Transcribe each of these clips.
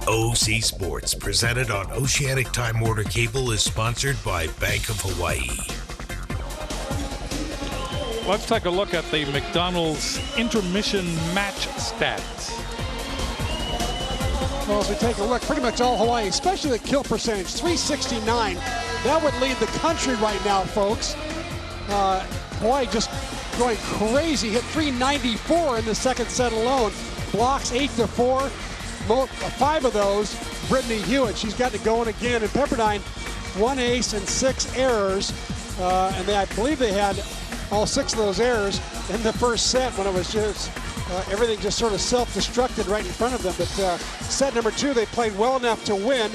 OC Sports, presented on Oceanic Time Warner Cable, is sponsored by Bank of Hawaii. Let's take a look at the McDonald's intermission match stats. Well, as we take a look, pretty much all Hawaii, especially the kill percentage, 369. That would lead the country right now, folks. Hawaii just going crazy, hit 394 in the second set alone. Blocks 8-4. 5 of those, Brittany Hewitt. She's got it going again. And Pepperdine, 1 ace and 6 errors. And I believe they had all 6 of those errors in the first set when it was just everything just sort of self-destructed right in front of them. But set number 2, they played well enough to win.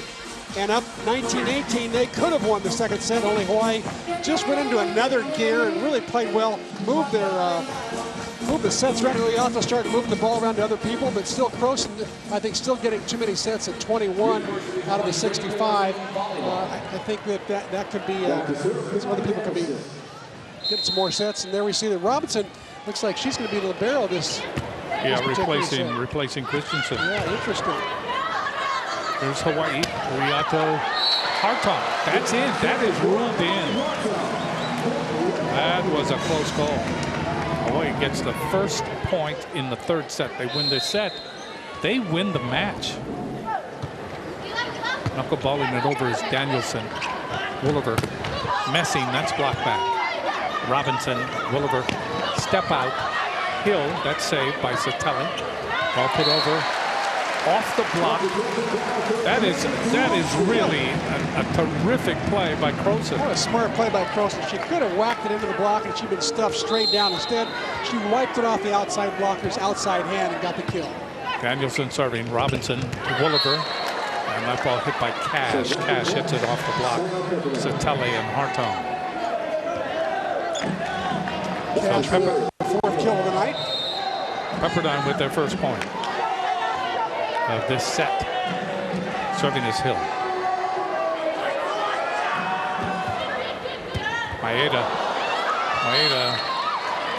And up 19-18, they could have won the second set. Only Hawaii just went into another gear and really played well. Moved the sets around. Uiato started moving the ball around to other people, but still Croson, I think, still getting too many sets at 21 out of the 65. I think that could be some other people could be getting some more sets. And there we see that Robinson looks like she's going to be the libero this. Yeah, replacing Christensen. Yeah, interesting. There's Hawaii, Uiato, Hartong. That's it. That is ruled in. That was a close call. Hawaii gets the first point in the third set. They win this set. They win the match. Knuckleballing it over is Danielson. Wolliver. Messing, that's blocked back. Robinson, Wolliver. Step out. Hill, that's saved by Satelli. Ball put over. Off the block. That is really a terrific play by Croson. What a smart play by Croson. She could have whacked it into the block and she'd been stuffed straight down. Instead, she wiped it off the outside blocker's outside hand and got the kill. Danielson serving. Robinson to Wolliver. And that ball hit by Cash. Cash hits it off the block. Satelli and Hartong. Cash for the 4th kill of the night. Pepperdine with their first point of this set. Serving is Hill. Maeda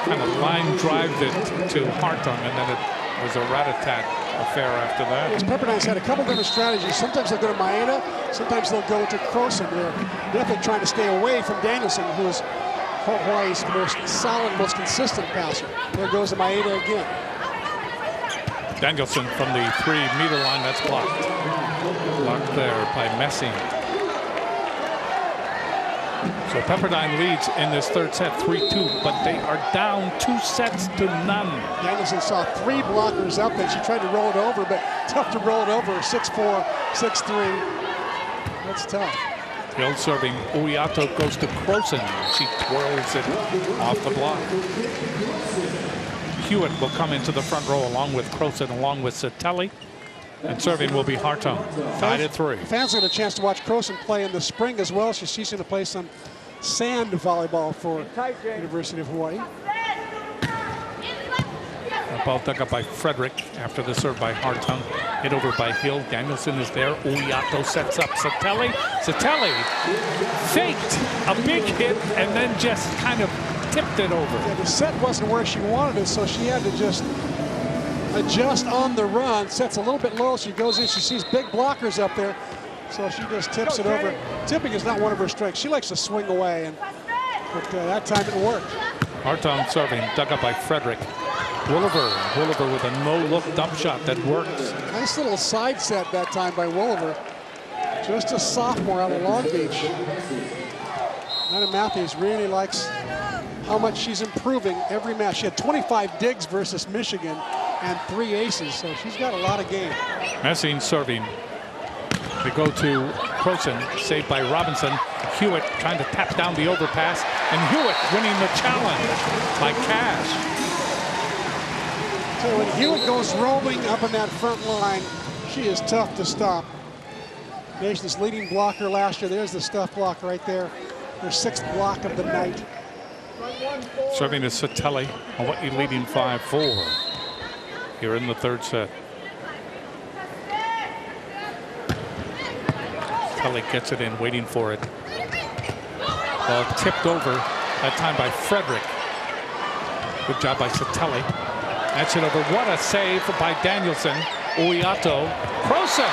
kind of line drived it to Hartong, and then it was a rat-a-tat affair after that. Yes, Pepperdine's had a couple different strategies. Sometimes they'll go to Maeda, sometimes they'll go to Croson. They're definitely trying to stay away from Danielson, who is Hawaii's most solid, most consistent passer. There goes to Maeda again. Danielson from the 3-meter line, that's blocked. Blocked there by Messing. So Pepperdine leads in this third set 3-2, but they are down 2-0. Danielson saw 3 blockers up and she tried to roll it over, but tough to roll it over. 6-4, 6-3. That's tough. Hill serving. Uiato goes to Croson. She twirls it off the block. Hewitt will come into the front row along with Croson, along with Satelli. And serving will be Hartong. Tied at 3. Fans get a chance to watch Croson play in the spring as well. She's going to play some sand volleyball for University of Hawaii. The ball dug up by Frederick after the serve by Hartong. Hit over by Hill. Danielson is there. Uiato sets up Satelli. Satelli faked a big hit and then just kind of tipped it over. Yeah, the set wasn't where she wanted it, so she had to just adjust on the run. Sets a little bit low. She goes in. She sees big blockers up there, so she just tips it over. Tipping is not one of her strengths. She likes to swing away, but that time it worked. Hartong serving, dug up by Frederick. Wolliver with a no-look dump shot that works. Nice little side set that time by Wolliver. Just a sophomore out of Long Beach. Anna Matthews really likes how much she's improving every match. She had 25 digs versus Michigan and 3 aces, so she's got a lot of game. Messing serving. They go to Croson, saved by Robinson. Hewitt trying to tap down the overpass, and Hewitt winning the challenge by Cash. So when Hewitt goes roaming up in that front line, she is tough to stop. Nation's leading blocker last year. There's the stuff block right there. Her 6th block of the night. Serving is Satelli. Hawaii leading 5-4 here in the third set. Satelli gets it in, waiting for it. Ball tipped over, that time by Frederick. Good job by Satelli. That's it over. What a save by Danielson. Uiato. Croson.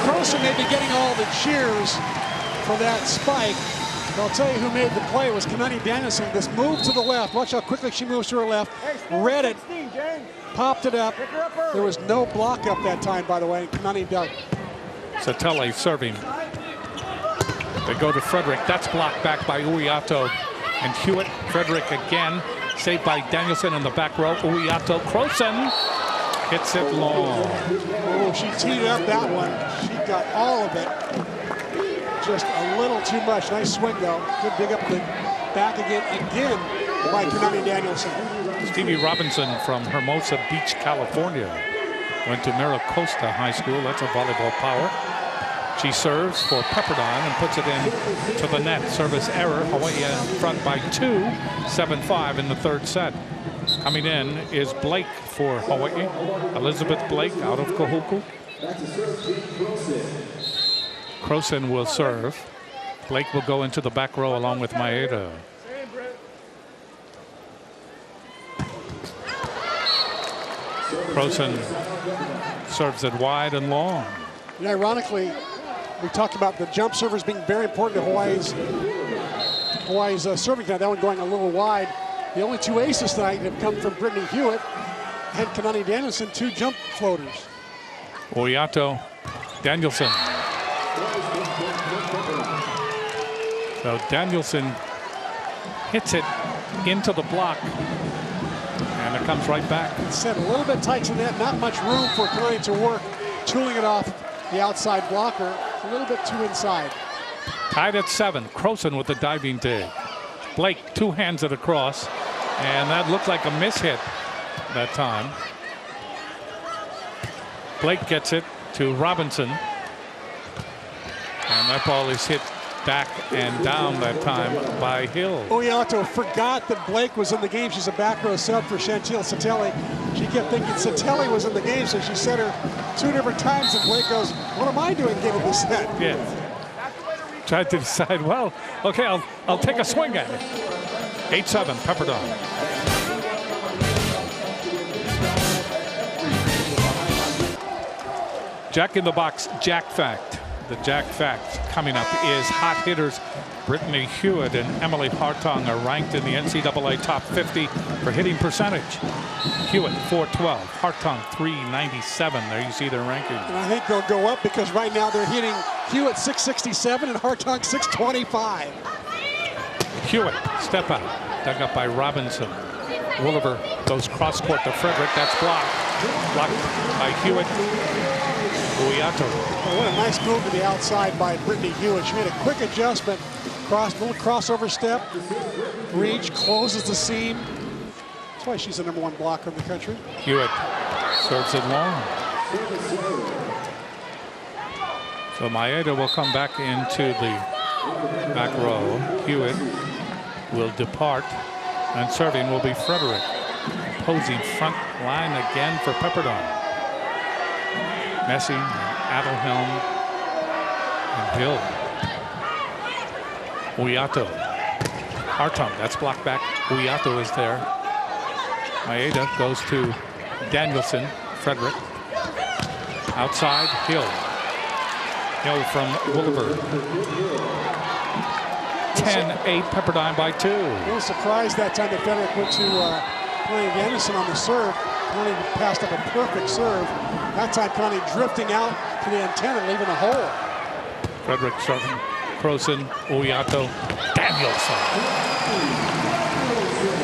Croson may be getting all the cheers for that spike. But I'll tell you who made the play was Kanani Danielson. This move to the left. Watch how quickly she moves to her left. Read it. Popped it up. There was no block up that time, by the way. Kanani dug. Satele serving. They go to Frederick. That's blocked back by Uiato and Hewitt. Frederick again. Saved by Danielson in the back row. Uiato. Croson hits it long. Oh, she teed up that one. She got all of it. Just a little too much. Nice swing, though. Good dig up the back again by Kanani Danielson. Stevie Robinson from Hermosa Beach, California. Went to Maricosta High School. That's a volleyball power. She serves for Pepperdine and puts it in to the net. Service error. Hawaii in front by 2, 7-5 in the third set. Coming in is Blake for Hawaii. Elizabeth Blake out of Kahuku. Croson will serve. Blake will go into the back row along with Maeda. Croson serves it wide and long. And ironically, we talked about the jump servers being very important to Hawaii's serving tonight. That one going a little wide. The only 2 aces tonight have come from Brittany Hewitt and Kanani Danielson, 2 jump floaters. Uiato, Danielson. So Danielson hits it into the block, and it comes right back. Set a little bit tight to that. Not much room for Kanani to work, tooling it off the outside blocker. A little bit too inside. Tied at 7. Croson with the diving dig. Blake 2 hands it across, and that looked like a miss hit that time. Blake gets it to Robinson, and that ball is hit back and down that time by Hill. Uiato forgot that Blake was in the game. She's a back row sub for Chantil Satele. She kept thinking Satele was in the game, so she said her 2 different times, and Blake goes, what am I doing getting this set? Yeah. Tried to decide, well, okay, I'll take a swing at it. 8-7, Pepperdine. Jack in the box, Jack Fact. The Jack Fact coming up is hot hitters Brittany Hewitt and Emily Hartong are ranked in the NCAA top 50 for hitting percentage. Hewitt 412, Hartong 397. There you see their rankings. And I think they'll go up because right now they're hitting Hewitt 667 and Hartong 625. Hewitt, step out, dug up by Robinson. Wolliver goes cross court to Frederick. That's blocked. Blocked by Hewitt. Uiato. Oh, what a nice move to the outside by Brittany Hewitt. She made a quick adjustment, little crossover step, reach, closes the seam. That's why she's the #1 blocker in the country. Hewitt serves it long. So Maeda will come back into the back row. Hewitt will depart, and serving will be Frederick. Opposing front line again for Pepperdine. Messing, Adelhelm, and Hill. Uiato. Hartong, that's blocked back. Uiato is there. Maeda goes to Danielson. Frederick. Outside, Hill. Hill from Wolliver. 10-8, Pepperdine by 2. I was surprised that time that Frederick went to Connie Danielson on the serve. Connie passed up a perfect serve. That time Connie drifting out to the antenna, leaving a hole. Frederick serving. Croson, Uiato, Danielson.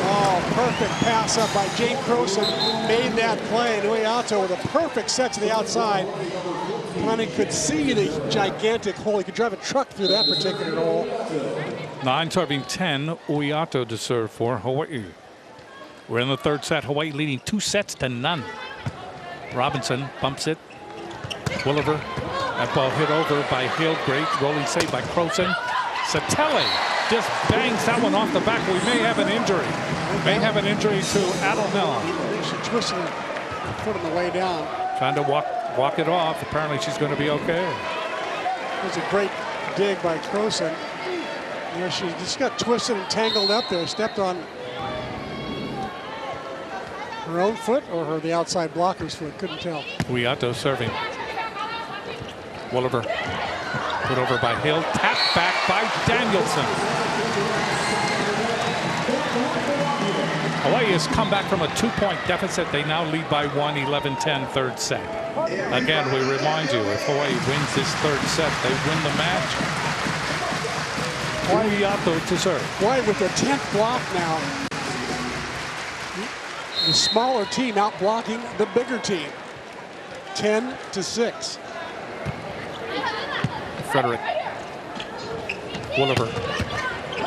Oh, perfect pass up by Jane Croson. Made that play. And Uiato with a perfect set to the outside. Connie could see the gigantic hole. He could drive a truck through that particular hole. 9 serving 10. Uiato to serve for Hawaii. We're in the third set. Hawaii leading 2-0. Robinson bumps it. Wolliver. That ball hit over by Hill. Great rolling save by Croson. Satele just bangs that one off the back. We may have an injury. May have an injury to Adelhelm. She twisted her foot on the way down. Trying to walk it off. Apparently she's going to be okay. It was a great dig by Croson. You know, she just got twisted and tangled up there. Stepped on Her own foot or the outside blocker's foot, couldn't tell. Huiato serving. Wolliver put over by Hill, tap back by Danielson. Hawaii has come back from a 2-point deficit. They now lead by 1, 11-10, third set. Again, we remind you, if Hawaii wins this third set, they win the match. Huiato to serve. Hawaii with their 10th block now. The smaller team out blocking the bigger team. 10-6. Frederick. Wolliver.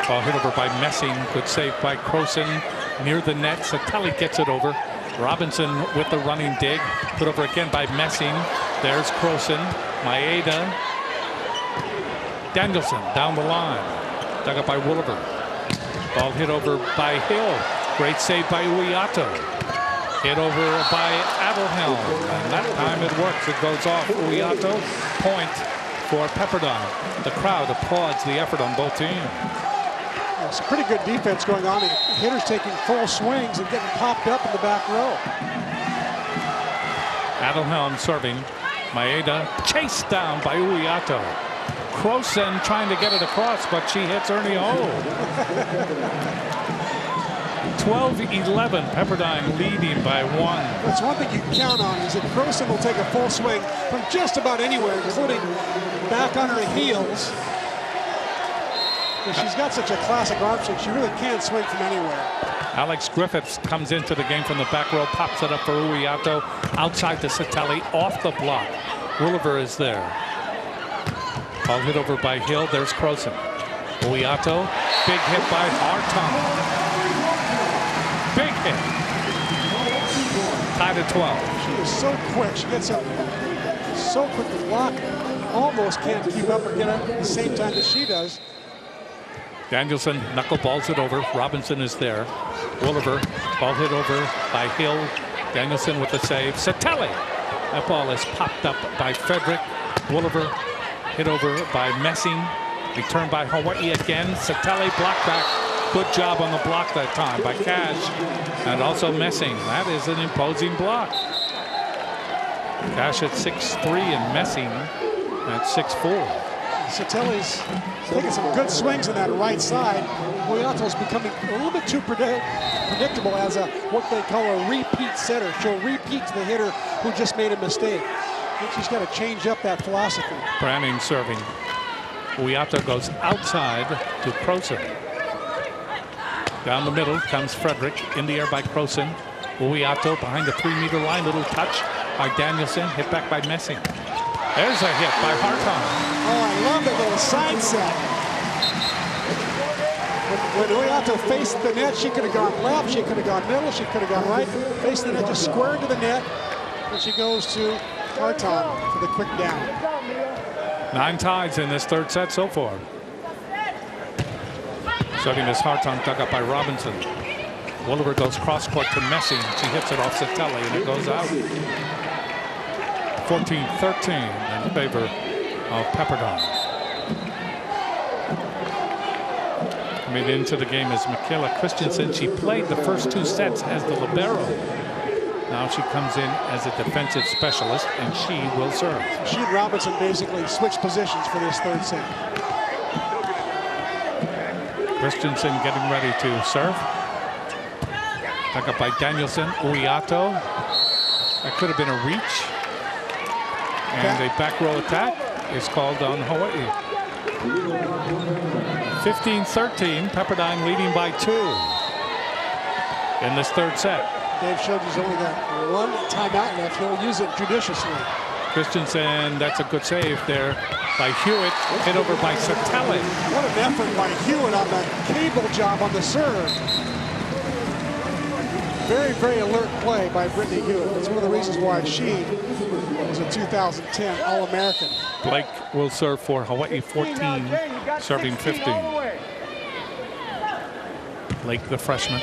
Ball hit over by Messing. Good save by Croson. Near the net. Satelli gets it over. Robinson with the running dig. Put over again by Messing. There's Croson. Maeda. Danielson down the line. Dug up by Wolliver. Ball hit over by Hill. Great save by Huiato. Hit over by Adelhelm. And that time it works. It goes off. Huiato. Point for Pepperdine. The crowd applauds the effort on both teams. It's pretty good defense going on. The hitters taking full swings and getting popped up in the back row. Adelhelm serving. Maeda chased down by Huiato. Croson trying to get it across, but she hits Ernie Ho. 12-11, Pepperdine leading by 1. That's one thing you can count on, is that Croson will take a full swing from just about anywhere, including back on her heels. She's got such a classic arm swing, she really can swing from anywhere. Alex Griffiths comes into the game from the back row, pops it up for Huiato, outside to Satelli, off the block. Wolliver is there. Ball hit over by Hill, there's Croson. Huiato, big hit by Hartung. Big hit. Tied at 12. She is so quick. She gets up so quick to block. Almost can't keep up or get up at the same time that she does. Danielson knuckleballs it over. Robinson is there. Wolliver, ball hit over by Hill. Danielson with the save. Satelli. That ball is popped up by Frederick. Wolliver hit over by Messing. Returned by Hawaii again. Satelli blocked back. Good job on the block that time by Cash. And also Messing. That is an imposing block. Cash at 6'3" and Messing at 6'4". Satelli's taking some good swings on that right side. Huiato's becoming a little bit too predictable as a what they call a repeat setter. She'll repeat to the hitter who just made a mistake. I think she's got to change up that philosophy. Branning serving. Huiato goes outside to Croson. Down the middle comes Frederick. In the air by Croson. Huiato behind the 3-meter line. Little touch by Danielson. Hit back by Messing. There's a hit by Hartung. Oh, I love that little side set. When Huiato faced the net, she could have gone left, she could have gone middle, she could have gone right. Faced the net, just square into the net. And she goes to Hartung for the quick down. 9 ties in this third set so far. Serving this Hartung, dug up by Robinson. Wolliver goes cross court to Messing. She hits it off Satelli and it goes out. 14-13 in favor of Pepperdine. Coming into the game is Michaela Christensen. She played the first 2 sets as the libero. Now she comes in as a defensive specialist, and she will serve. She and Robinson basically switch positions for this third set. Christensen getting ready to serve. Dug up by Danielson. Huiato. That could have been a reach. And a back row attack is called on Hawaii. 15-13, Pepperdine leading by 2 in this third set. Dave showed he's only got 1 timeout left. He'll use it judiciously. Christensen, that's a good save there by Hewitt. Hit over by Satelli. What an effort by Hewitt on the cable job on the serve. Very, very alert play by Brittany Hewitt. That's one of the reasons why she was a 2010 All-American. Blake will serve for Hawaii 14, serving 15. Blake, the freshman.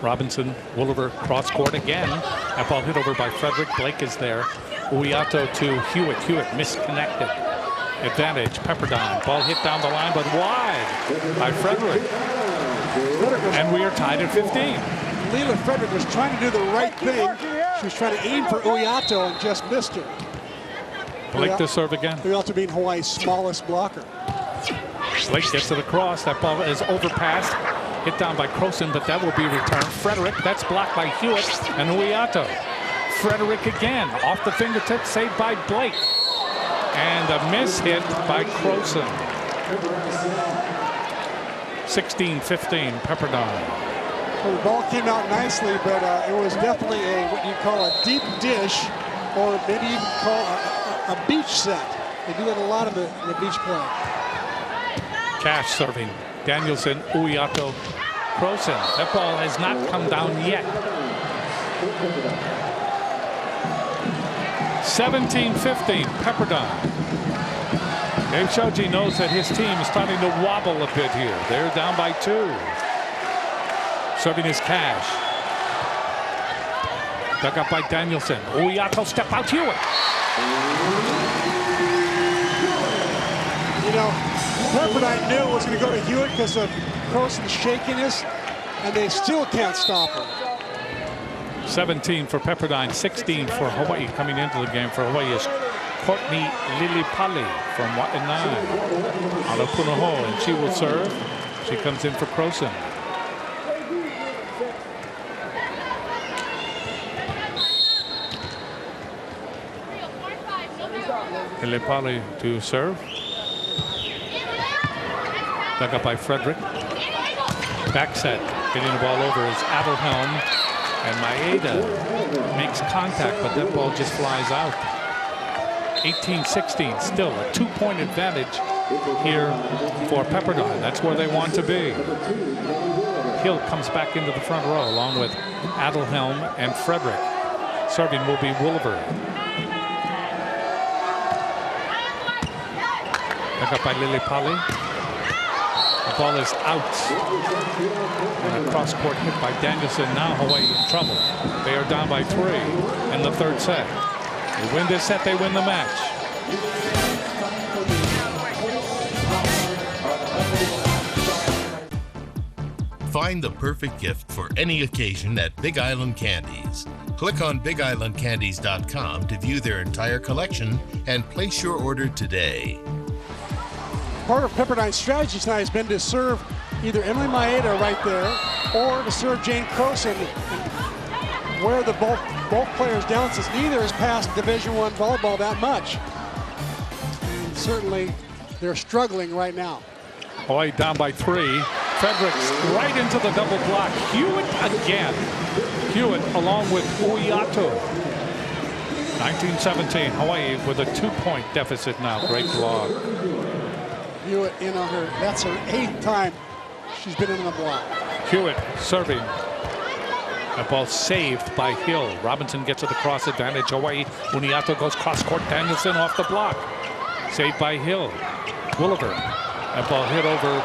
Robinson, Wolliver, cross court again. That ball hit over by Frederick. Blake is there. Huiato to Hewitt. Hewitt misconnected. Advantage, Pepperdine. Ball hit down the line, but wide by Frederick. And we are tied at 15. Leila Frederick was trying to do the right thing. She was trying to aim for Uyato and just missed her. Blake to serve again. Uyato being Hawaii's smallest blocker. Blake gets it across. That ball is overpassed. Hit down by Croson, but that will be returned. Frederick, that's blocked by Hewitt and Uyato. Frederick again, off the fingertips, saved by Blake. And a miss hit by Croson. 16-15, Pepperdine. Well, the ball came out nicely, but it was definitely what you call a deep dish, or maybe even call a beach set. They do that a lot in the beach play. Cash serving. Danielson, Uyato, Croson. That ball has not come down yet. 17-15, Pepperdine. Dave Shoji knows that his team is starting to wobble a bit here. They're down by 2. Serving is Cash. Dug up by Danielson. Uyato, step out, Hewitt. You know, Pepperdine knew it was going to go to Hewitt because of Croson's shakiness, and they still can't stop her. 17 for Pepperdine, 16 for Hawaii. Coming into the game for Hawaii is Courtney Lilipali from Wahine out of Punahou, and she will serve. She comes in for Croson. Lilipali to serve. Dug up by Frederick. Back set, hitting the ball over is Adelhelm, and Maeda makes contact, but that ball just flies out. 18-16, still a 2-point advantage here for Pepperdine. That's where they want to be. Hill comes back into the front row along with Adelhelm and Frederick. Serving will be Wolver. Back up by Lilipali. The ball is out. And a cross-court hit by Danielson. Now Hawaii in trouble. They are down by 3 in the third set. They win this set, they win the match. Find the perfect gift for any occasion at Big Island Candies. Click on BigIslandCandies.com to view their entire collection and place your order today. Part of Pepperdine's strategy tonight has been to serve either Emily Maeda right there or to serve Jane Croson and wear the both players down, since neither has passed Division I volleyball that much. And certainly they're struggling right now. Hawaii down by 3. Fredericks right into the double block. Hewitt again. Hewitt along with Uyato. 19-17, Hawaii with a 2-point deficit now. Great block. Hewitt in on her. That's her 8th time she's been in the block. Hewitt serving. That ball saved by Hill. Robinson gets it across advantage. Hawaii. Uyato goes cross court. Danielson off the block. Saved by Hill. Wolver. That ball hit over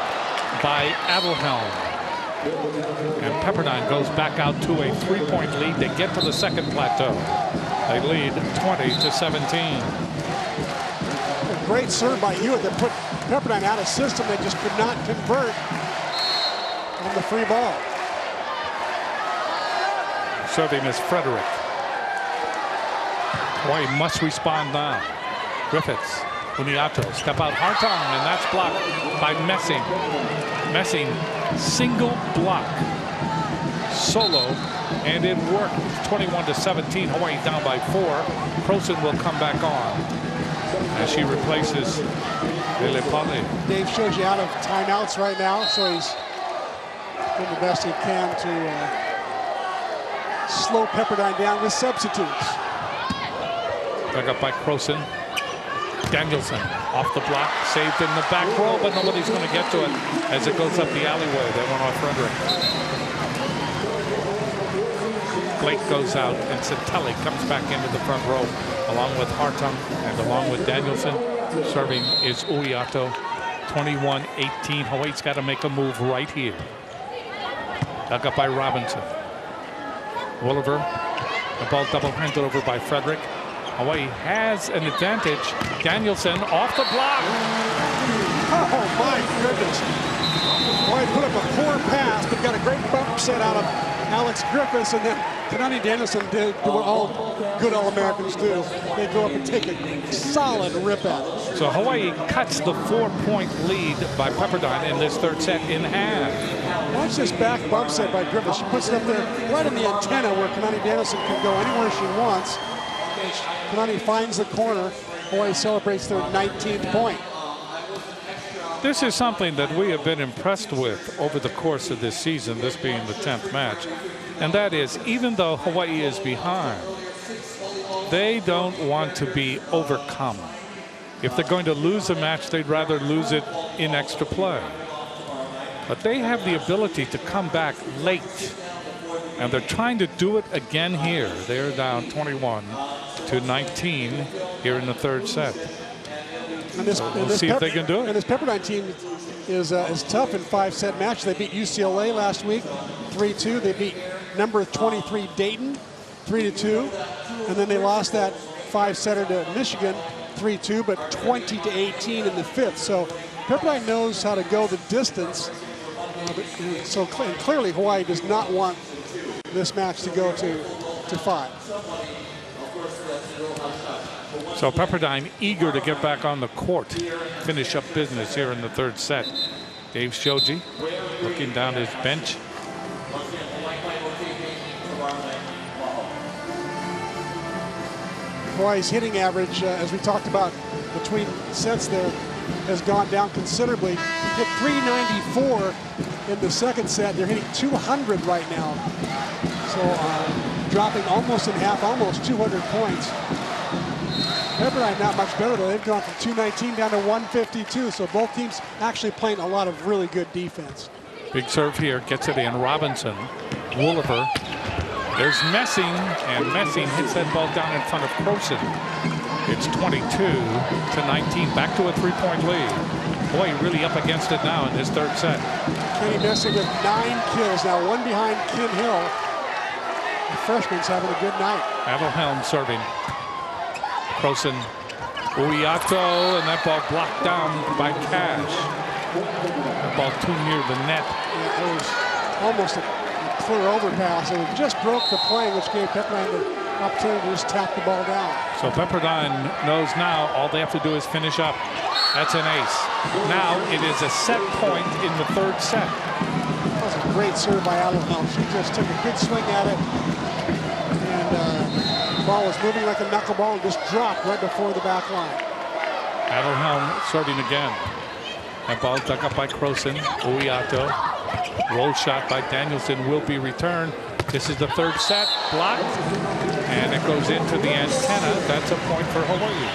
by Adelhelm. And Pepperdine goes back out to a 3-point lead. They get to the second plateau. They lead 20-17. A great serve by Hewitt that put Pepperdine out of system. They just could not convert on the free ball. Serving is Frederick. Hawaii must respond now. Griffiths, Uyato, step out Hartung, and that's blocked by Messing. Messing, single block, solo, and it worked. 21-17, Hawaii down by 4. Croson will come back on as she replaces Lilipali. Dave shows you out of timeouts right now, so he's doing the best he can to slow Pepperdine down with substitutes. Dug up by Croson. Danielson off the block, saved in the back row, but nobody's going to get to it as it goes up the alleyway. They went off Frederick. Blake goes out, and Satelli comes back into the front row along with Hartung and along with Danielson. Serving is Uyato. 21-18. Hawaii's got to make a move right here. Dug up by Robinson. Wolver. The ball double-handed over by Frederick. Hawaii has an advantage. Danielson off the block. Oh my goodness. Boy, Hawaii put up a poor pass, but got a great bump set out of Alex Griffiths, and then Kanani Danielson did what all good All-Americans do. They go up and take a solid rip at it. So Hawaii cuts the 4-point lead by Pepperdine in this third set in half. Watch this back bump set by Griffiths. She puts it up there right in the antenna where Kanani Danielson can go anywhere she wants. Kanani finds the corner. Hawaii celebrates their 19th point. This is something that we have been impressed with over the course of this season, this being the 10th match. And that is, even though Hawaii is behind, they don't want to be overcome. If they're going to lose a match, they'd rather lose it in extra play. But they have the ability to come back late. And they're trying to do it again here. They're down 21-19 here in the third set. And this, so we'll see if they can do it. And this Pepperdine team is tough in 5-set match. They beat UCLA last week, 3-2. They beat number 23 Dayton, 3-2. And then they lost that 5-setter to Michigan, 3-2, but 20-18 in the fifth. So Pepperdine knows how to go the distance. So clearly Hawaii does not want this match to go to 5. So Pepperdine eager to get back on the court, finish up business here in the third set. Dave Shoji looking down his bench. Hawaii's hitting average, as we talked about between sets there, has gone down considerably. Hit 394 in the second set. They're hitting 200 right now. So dropping almost in half, almost 200 points. Pepperdine not much better though. They've gone from 219 down to 152. So both teams actually playing a lot of really good defense. Big serve here, gets it in. Robinson, Wooliver. There's Messing, and Messing hits that ball down in front of Croson. It's 22-19, back to a 3-point lead. Boy, really up against it now in this third set. Kenny Messing with 9 kills now, one behind Kim Hill. The freshman's having a good night. Adelhelm serving. Croson, Uiato, and that ball blocked down by Cash. That ball too near the net. Yeah, it was almost a clear overpass. It just broke the play, which gave Pepperdine the opportunity to just tap the ball down. So Pepperdine knows now all they have to do is finish up. That's an ace. Now it is a set point in the third set. That was a great serve by Adelhelm. She just took a good swing at it. And the ball was moving like a knuckleball and just dropped right before the back line. Adelhelm serving again. That ball dug up by Croson. Uiato. Roll shot by Danielson will be returned. This is the third set. Blocked. And it goes into the antenna. That's a point for Hawaii.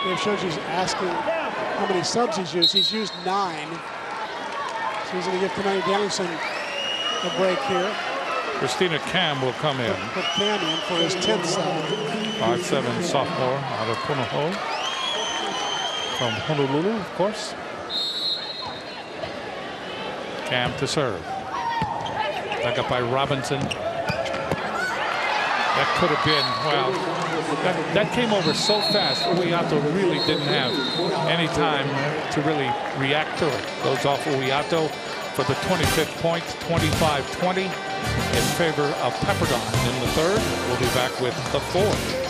Dave Shoji's asking how many subs he's used. He's used 9. So he's going to give Kanani Danielson a break here. Christina Cam will come in. Put Cam in for his 10th sub. 5'7" sophomore out of Punahou. From Honolulu, of course. Cam to serve. Dug up by Robinson. That could have been, well, that came over so fast. Uiato really didn't have any time to really react to it. Goes off Uiato for the 25th point, 25-20 in favor of Pepperdine in the third. We'll be back with the fourth.